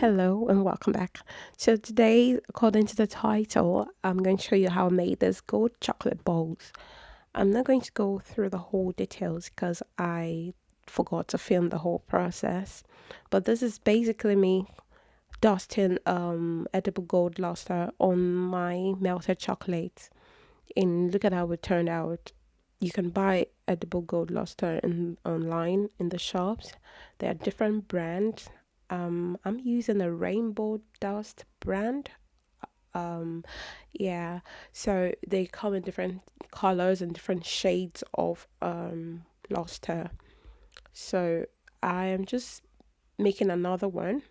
Hello and welcome back. So today, according to the title, I'm going to show you how I made this gold chocolate balls. I'm not going to go through the whole details because I forgot to film the whole process. But this is basically me dusting edible gold luster on my melted chocolate. And look at how it turned out. You can buy edible gold luster online in the shops. There are different brands. I'm using a Rainbow Dust brand. Um, yeah, so they come in different colors and different shades of luster. So I am just making another one.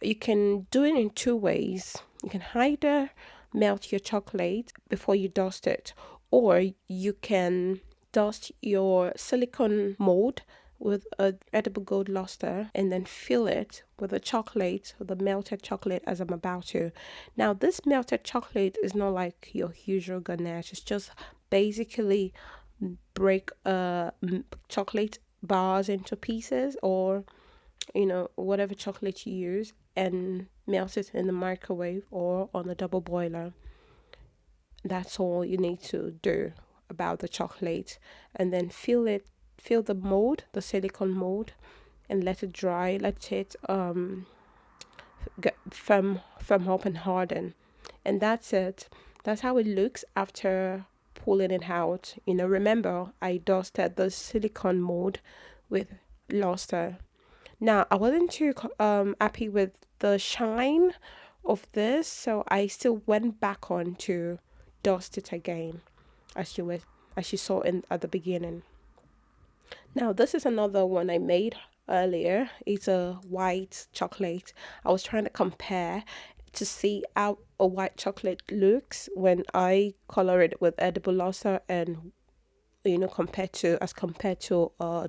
You can do it in two ways. You can either melt your chocolate before you dust it, or you can dust your silicone mold with a edible gold luster and then fill it with the chocolate, the melted chocolate as I'm about to. Now, this melted chocolate is not like your usual ganache. It's just basically break chocolate bars into pieces, or whatever chocolate you use, and melt it in the microwave or on a double boiler. That's all you need to do about the chocolate. And then fill the mold, the silicone mold, and let it dry. Let it get firm up and harden. And that's it. That's how it looks after pulling it out. Remember I dusted the silicone mold with luster. Now, I wasn't too happy with the shine of this, so I still went back on to dust it again, as you saw in at the beginning. Now, this is another one I made earlier. It's a white chocolate. I was trying to compare to see how a white chocolate looks when I color it with edible luster, and compared to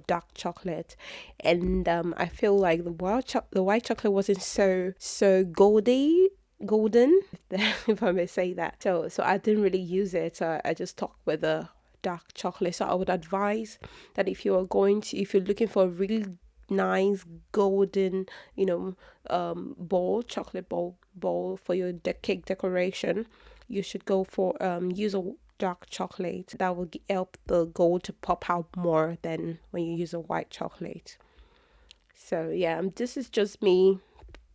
dark chocolate. And I feel like the white chocolate wasn't so golden, if I may say that. So I didn't really use it. I just stuck with the dark chocolate. So I would advise that if you're looking for a really nice golden, chocolate bowl for your cake decoration, you should go for use a dark chocolate. That will help the gold to pop out more than when you use a white chocolate. So yeah, this is just me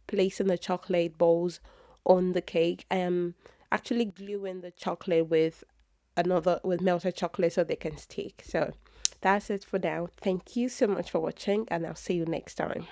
placing the chocolate balls on the cake. I am actually gluing the chocolate with melted chocolate so they can stick. So that's it for now. Thank you so much for watching, and I'll see you next time.